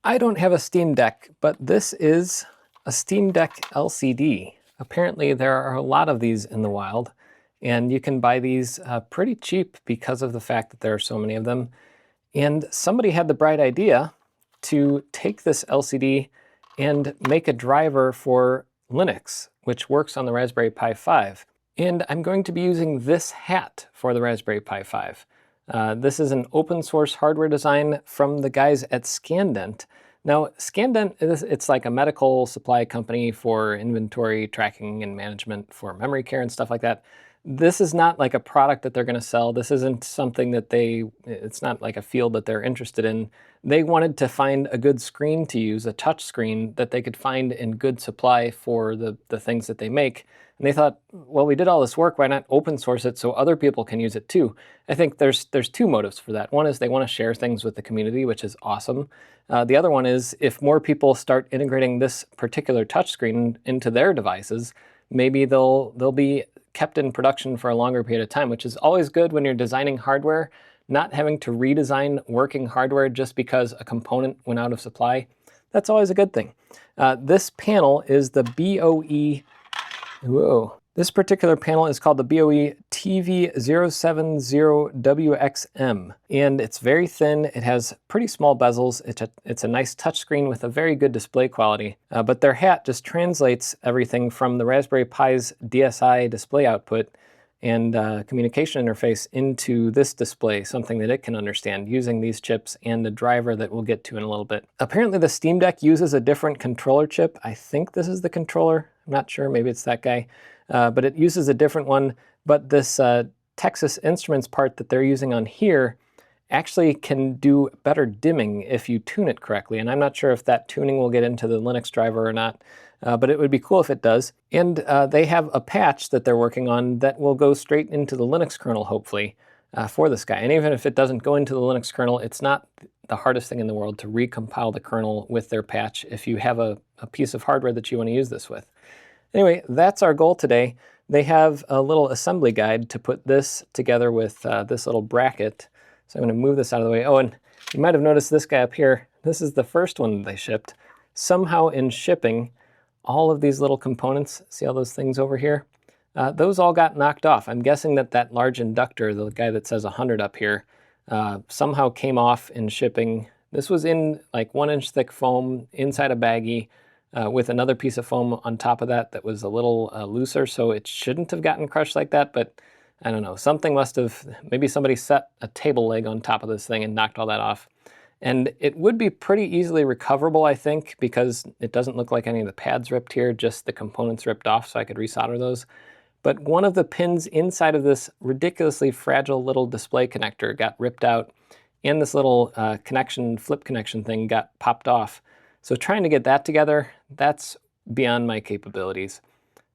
I don't have a Steam Deck, but this is a Steam Deck LCD. Apparently there are a lot of these in the wild, and you can buy these pretty cheap because of the fact that there are so many of them. And somebody had the bright idea to take this LCD and make a driver for Linux, which works on the Raspberry Pi 5. And I'm going to be using this hat for the Raspberry Pi 5. This is an open source hardware design from the guys at Scandent. Now, Scandent, it's like a medical supply company for inventory tracking and management for memory care and stuff like that. This is not like a product that they're going to sell. This isn't something that it's not like a field that they're interested in. They wanted to find a good screen to use, a touch screen that they could find in good supply for the things that they make. And they thought, well, we did all this work, why not open source it so other people can use it too? I think there's two motives for that. One is they want to share things with the community, which is awesome. The other one is if more people start integrating this particular touchscreen into their devices, maybe they'll be kept in production for a longer period of time, which is always good when you're designing hardware. Not having to redesign working hardware just because a component went out of supply, that's always a good thing. This panel is the BOE. Whoa. This particular panel is called the BOE TV070WXM, and it's very thin. It has pretty small bezels. It's a nice touchscreen with a very good display quality, but their hat just translates everything from the Raspberry Pi's DSI display output and communication interface into this display, something that it can understand using these chips and a driver that we'll get to in a little bit. Apparently the Steam Deck uses a different controller chip. I think this is the controller. I'm not sure, maybe it's that guy. But it uses a different one. But this Texas Instruments part that they're using on here actually can do better dimming if you tune it correctly. And I'm not sure if that tuning will get into the Linux driver or not, but it would be cool if it does. And they have a patch that they're working on that will go straight into the Linux kernel, hopefully, for this guy. And even if it doesn't go into the Linux kernel, it's not the hardest thing in the world to recompile the kernel with their patch if you have a piece of hardware that you want to use this with. Anyway, that's our goal today. They have a little assembly guide to put this together with this little bracket. So I'm going to move this out of the way. Oh, and you might have noticed this guy up here. This is the first one that they shipped. Somehow in shipping, all of these little components, see all those things over here? Those all got knocked off. I'm guessing that large inductor, the guy that says 100 up here, somehow came off in shipping. This was in like 1-inch thick foam inside a baggie. With another piece of foam on top of that was a little looser, so it shouldn't have gotten crushed like that, but I don't know. Something must have, maybe somebody set a table leg on top of this thing and knocked all that off. And it would be pretty easily recoverable, I think, because it doesn't look like any of the pads ripped here, just the components ripped off, so I could resolder those. But one of the pins inside of this ridiculously fragile little display connector got ripped out, and this little flip connection thing got popped off. So trying to get that together, that's beyond my capabilities.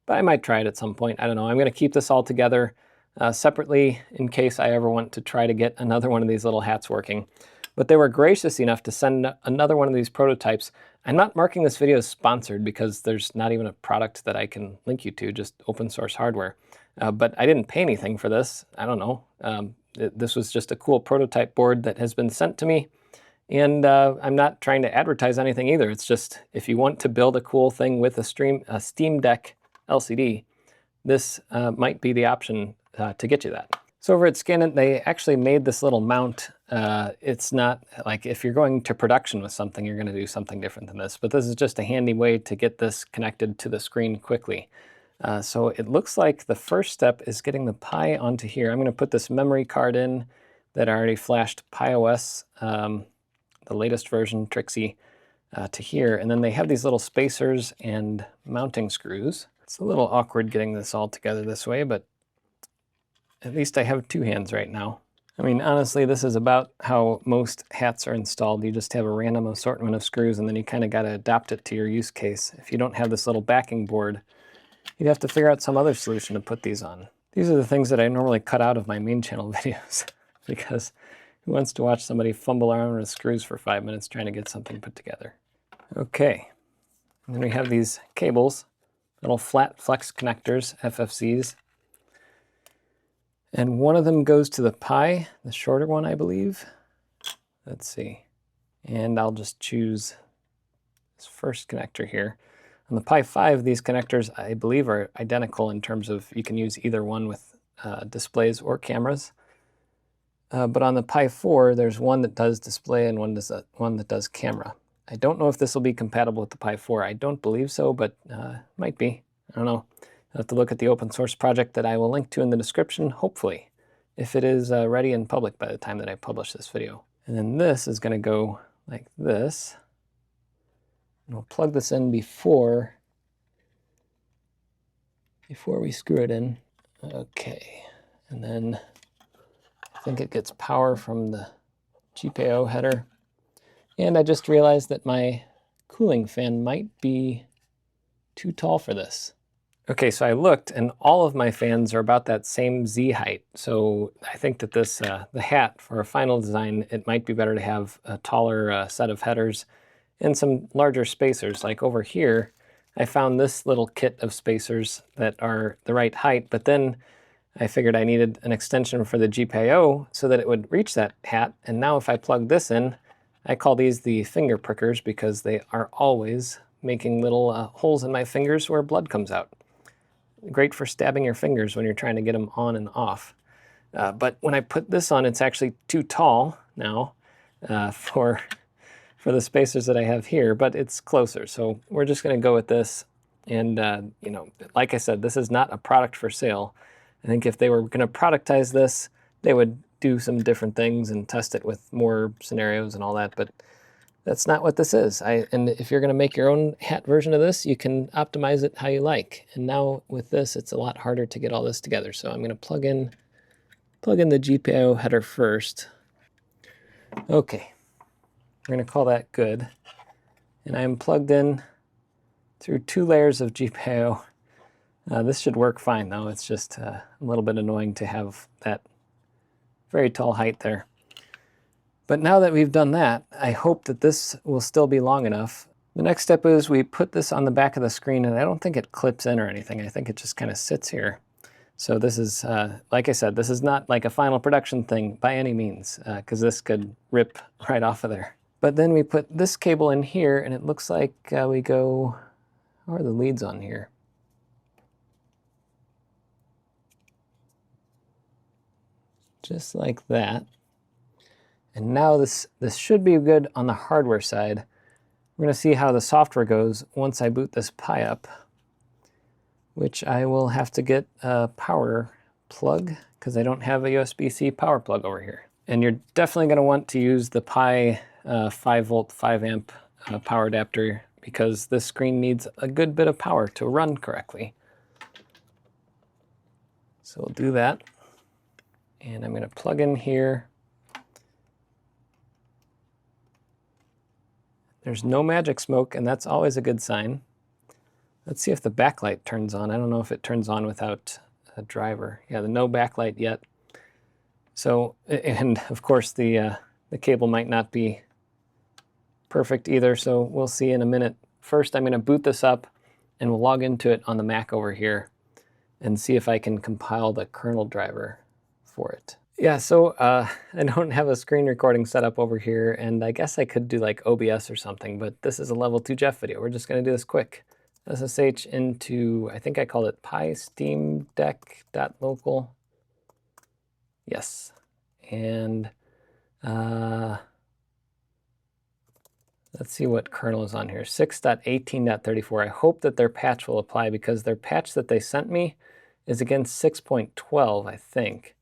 But I might try it at some point. I don't know. I'm going to keep this all together separately in case I ever want to try to get another one of these little hats working. But they were gracious enough to send another one of these prototypes. I'm not marking this video as sponsored because there's not even a product that I can link you to, just open source hardware. But I didn't pay anything for this. I don't know. This was just a cool prototype board that has been sent to me. And I'm not trying to advertise anything either. It's just if you want to build a cool thing with a Steam Deck LCD, this might be the option to get you that. So over at Scandent, they actually made this little mount. It's not like if you're going to production with something, you're going to do something different than this. But this is just a handy way to get this connected to the screen quickly. So it looks like the first step is getting the Pi onto here. I'm going to put this memory card in that I already flashed PiOS. The latest version, Trixie, to here. And then they have these little spacers and mounting screws. It's a little awkward getting this all together this way, but at least I have two hands right now. I mean, honestly, this is about how most hats are installed. You just have a random assortment of screws, and then you kind of got to adapt it to your use case. If you don't have this little backing board, you'd have to figure out some other solution to put these on. These are the things that I normally cut out of my main channel videos because who wants to watch somebody fumble around with screws for 5 minutes trying to get something put together? Okay, and then we have these cables, little flat flex connectors, FFCs. And one of them goes to the Pi, the shorter one, I believe. Let's see. And I'll just choose this first connector here. On the Pi 5, these connectors, I believe, are identical in terms of you can use either one with displays or cameras. But on the Pi 4, there's one that does display and one that does camera. I don't know if this will be compatible with the Pi 4. I don't believe so, but might be. I don't know. I'll have to look at the open source project that I will link to in the description, hopefully, if it is ready and public by the time that I publish this video. And then this is going to go like this. And we'll plug this in before we screw it in. Okay, and then I think it gets power from the GPIO header. And I just realized that my cooling fan might be too tall for this. Okay, so I looked and all of my fans are about that same Z height. So I think that this, the hat for a final design, it might be better to have a taller set of headers and some larger spacers. Like over here, I found this little kit of spacers that are the right height, but then I figured I needed an extension for the GPIO so that it would reach that hat. And now if I plug this in, I call these the finger prickers because they are always making little holes in my fingers where blood comes out. Great for stabbing your fingers when you're trying to get them on and off. But when I put this on, it's actually too tall now for the spacers that I have here, but it's closer. So we're just going to go with this. And, you know, like I said, this is not a product for sale. I think if they were going to productize this, they would do some different things and test it with more scenarios and all that, but that's not what this is. And if you're going to make your own hat version of this, you can optimize it how you like. And now with this, it's a lot harder to get all this together. So I'm going to plug in the GPIO header first. Okay, we're going to call that good. And I'm plugged in through 2 layers of GPIO. This should work fine though. It's just a little bit annoying to have that very tall height there. But now that we've done that, I hope that this will still be long enough. The next step is we put this on the back of the screen, and I don't think it clips in or anything. I think it just kind of sits here. So this is, like I said, this is not like a final production thing by any means, because this could rip right off of there. But then we put this cable in here, and it looks like we go, how are the leads on here? Just like that. And now this should be good on the hardware side. We're going to see how the software goes once I boot this Pi up, which I will have to get a power plug because I don't have a USB-C power plug over here. And you're definitely going to want to use the Pi 5-volt, 5-amp power adapter because this screen needs a good bit of power to run correctly. So we'll do that. And I'm going to plug in here. There's no magic smoke, and that's always a good sign. Let's see if the backlight turns on. I don't know if it turns on without a driver. Yeah, no backlight yet. So, and of course the cable might not be perfect either, so we'll see in a minute. First, I'm going to boot this up, and we'll log into it on the Mac over here and see if I can compile the kernel driver for it. Yeah, so I don't have a screen recording set up over here, and I guess I could do like OBS or something, but this is a level 2 Jeff video. We're just going to do this quick. SSH into, I think I called it Pi Steam Deck.local. Yes. And let's see what kernel is on here. 6.18.34. I hope that their patch will apply because their patch that they sent me is against 6.12, I think.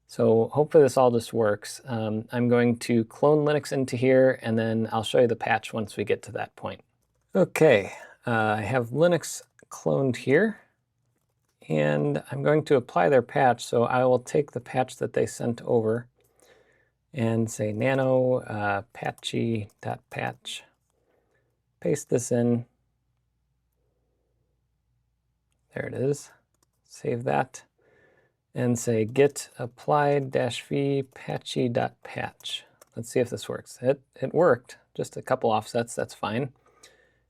So hopefully this all just works. I'm going to clone Linux into here, and then I'll show you the patch once we get to that point. Okay, I have Linux cloned here, and I'm going to apply their patch. So I will take the patch that they sent over and say nano patchy.patch. Paste this in. There it is. Save that. And say git applied-v patchy.patch. Let's see if this works. It worked, just a couple offsets, that's fine.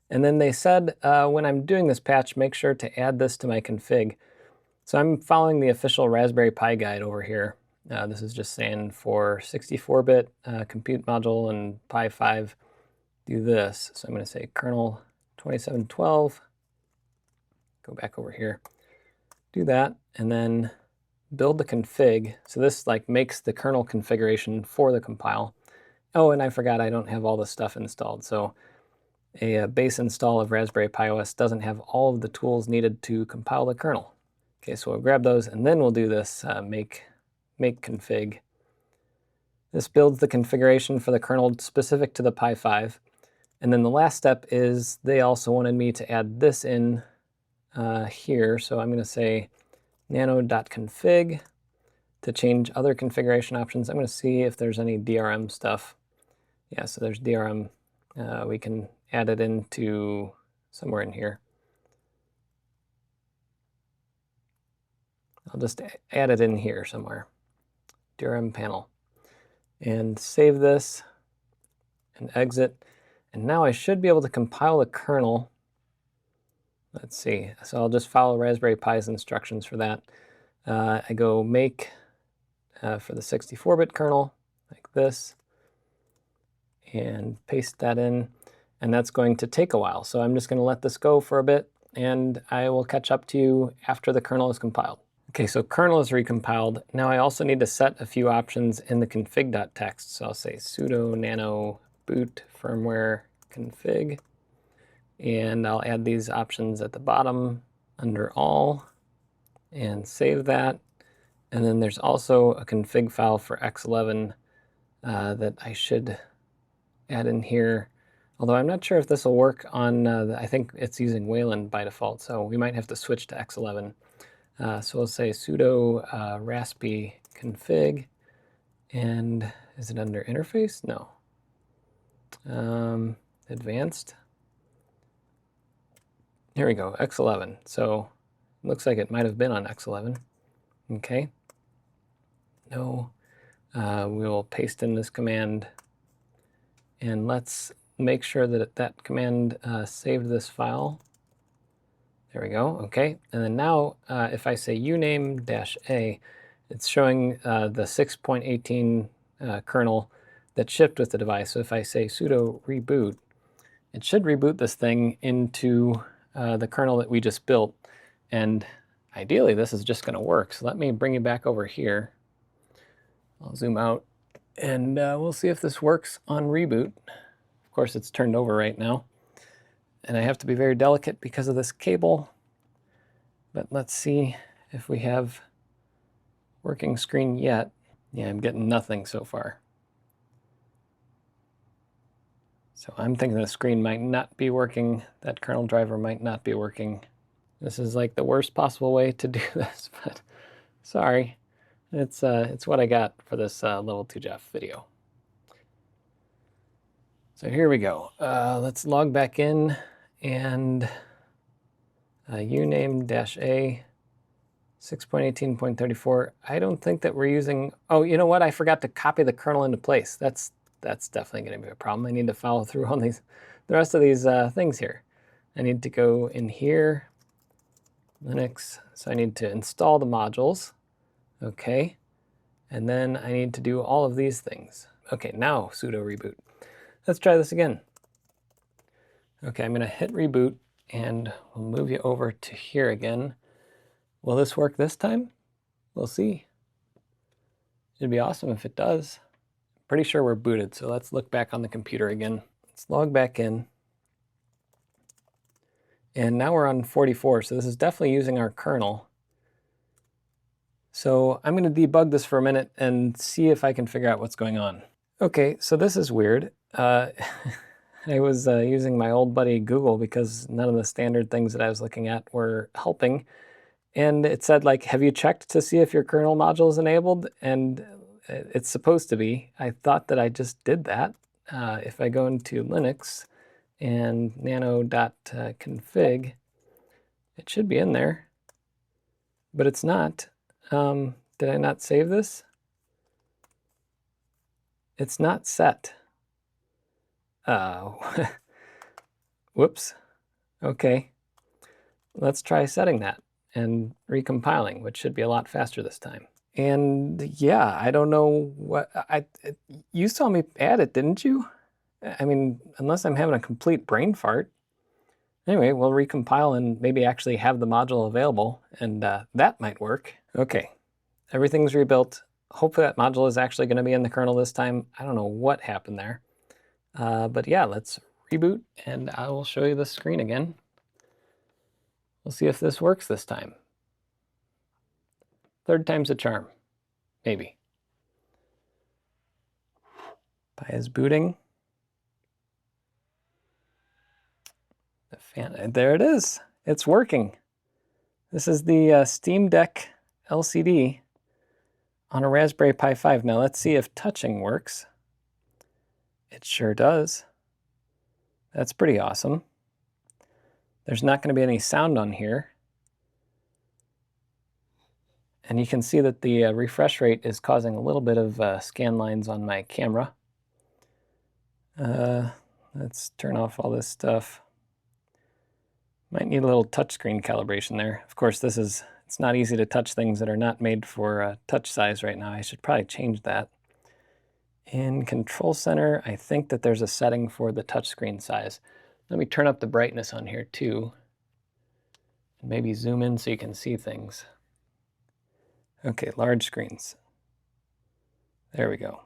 And then they said when I'm doing this patch, make sure to add this to my config. So I'm following the official Raspberry Pi guide over here. This is just saying for 64-bit compute module and Pi 5, do this. So I'm going to say kernel 2712, go back over here, do that, and then build the config. So this like makes the kernel configuration for the compile. Oh, and I forgot I don't have all this stuff installed. So a base install of Raspberry Pi OS doesn't have all of the tools needed to compile the kernel. Okay, so we'll grab those and then we'll do this make config. This builds the configuration for the kernel specific to the Pi 5. And then the last step is they also wanted me to add this in here. So I'm going to say nano.config to change other configuration options. I'm going to see if there's any DRM stuff. Yeah, so there's DRM. We can add it into somewhere in here. I'll just add it in here somewhere. DRM panel. And save this and exit. And now I should be able to compile the kernel. Let's see. So I'll just follow Raspberry Pi's instructions for that. I go make for the 64-bit kernel, like this, and paste that in. And that's going to take a while. So I'm just going to let this go for a bit, and I will catch up to you after the kernel is compiled. Okay, so kernel is recompiled. Now I also need to set a few options in the config.txt. So I'll say sudo nano boot firmware config, and I'll add these options at the bottom under all and save that. And then there's also a config file for X11 that I should add in here. Although I'm not sure if this will work on, I think it's using Wayland by default, so we might have to switch to X11. So we'll say sudo raspi config, and is it under interface? No. Advanced. Here we go, X11. So it looks like it might have been on X11. Okay. No. We will paste in this command, and let's make sure that that command saved this file. There we go, okay. And then now, if I say uname-a, it's showing the 6.18 kernel that shipped with the device. So if I say sudo reboot, it should reboot this thing into the kernel that we just built. And ideally, this is just gonna work. So let me bring you back over here. I'll zoom out, and we'll see if this works on reboot. Of course, it's turned over right now. And I have to be very delicate because of this cable. But let's see if we have working screen yet. Yeah, I'm getting nothing so far. So I'm thinking the screen might not be working. That kernel driver might not be working. This is like the worst possible way to do this, but sorry. It's what I got for this Level 2 Jeff video. So here we go. Let's log back in, and uname-a 6.18.34. I don't think that we're using, oh, you know what? I forgot to copy the kernel into place. That's definitely going to be a problem. I need to follow through on the rest of these things here. I need to go in here, Linux. So I need to install the modules. Okay. And then I need to do all of these things. Okay, now sudo reboot. Let's try this again. Okay, I'm going to hit reboot, and we'll move you over to here again. Will this work this time? We'll see. It'd be awesome if it does. Pretty sure we're booted, so let's look back on the computer again. Let's log back in. And now we're on 44, so this is definitely using our kernel. So I'm going to debug this for a minute and see if I can figure out what's going on. Okay, so this is weird. I was using my old buddy Google because none of the standard things that I was looking at were helping. And it said, like, have you checked to see if your kernel module is enabled? And it's supposed to be. I thought that I just did that. If I go into Linux and nano.config, it should be in there, but it's not. Did I not save this? It's not set. Whoops. Okay. Let's try setting that and recompiling, which should be a lot faster this time. And yeah, I don't know what you saw me add it, didn't you? I mean, unless I'm having a complete brain fart. Anyway, we'll recompile and maybe actually have the module available, and that might work. Okay, everything's rebuilt. Hopefully that module is actually going to be in the kernel this time. I don't know what happened there. But yeah, let's reboot, and I will show you the screen again. We'll see if this works this time. Third time's a charm, maybe. Pi is booting. The fan, there it is. It's working. This is the Steam Deck LCD on a Raspberry Pi 5. Now let's see if touching works. It sure does. That's pretty awesome. There's not going to be any sound on here. And you can see that the refresh rate is causing a little bit of scan lines on my camera. Let's turn off all this stuff. Might need a little touchscreen calibration there. Of course, it's not easy to touch things that are not made for touch size right now. I should probably change that. In Control Center, I think that there's a setting for the touchscreen size. Let me turn up the brightness on here too. And maybe zoom in so you can see things. Okay, large screens. There we go.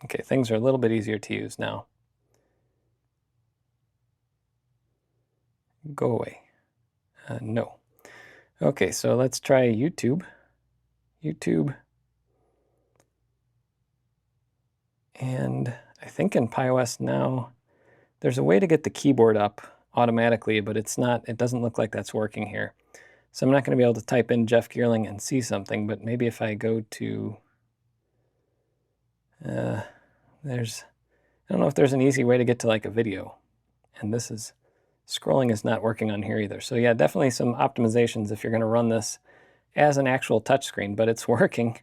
Okay, things are a little bit easier to use now. Go away. No. Okay, so let's try YouTube. YouTube. And I think in PiOS now, there's a way to get the keyboard up automatically, but it doesn't look like that's working here. So I'm not going to be able to type in Jeff Geerling and see something, but maybe if I go to, I don't know if there's an easy way to get to like a video. And scrolling is not working on here either. So yeah, definitely some optimizations if you're going to run this as an actual touchscreen, but it's working.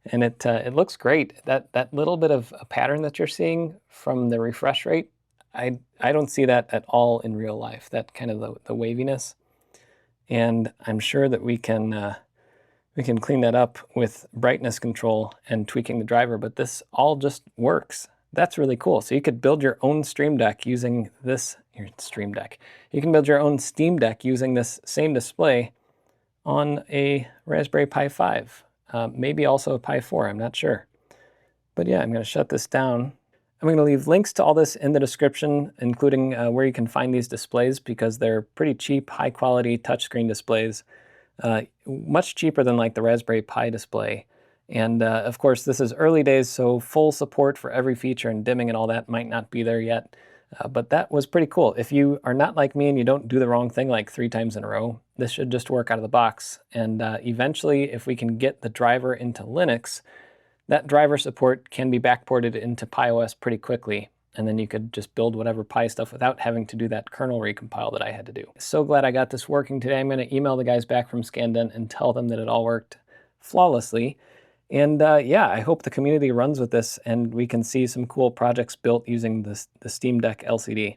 And it looks great. That little bit of a pattern that you're seeing from the refresh rate, I don't see that at all in real life, that kind of the waviness. And I'm sure that we can clean that up with brightness control and tweaking the driver, but this all just works. That's really cool. So you could build your own Stream Deck using this, your Stream Deck. You can build your own Steam Deck using this same display on a Raspberry Pi 5. Maybe also a Pi 4, I'm not sure. But yeah, I'm going to shut this down. I'm going to leave links to all this in the description, including where you can find these displays, because they're pretty cheap, high quality touchscreen displays. Much cheaper than like the Raspberry Pi display. And of course, this is early days, so full support for every feature and dimming and all that might not be there yet. But that was pretty cool. If you are not like me and you don't do the wrong thing like 3 times in a row, this should just work out of the box. And eventually, if we can get the driver into Linux, that driver support can be backported into PiOS pretty quickly. And then you could just build whatever Pi stuff without having to do that kernel recompile that I had to do. So glad I got this working today. I'm going to email the guys back from Scandent and tell them that it all worked flawlessly. And yeah, I hope the community runs with this and we can see some cool projects built using the Steam Deck LCD.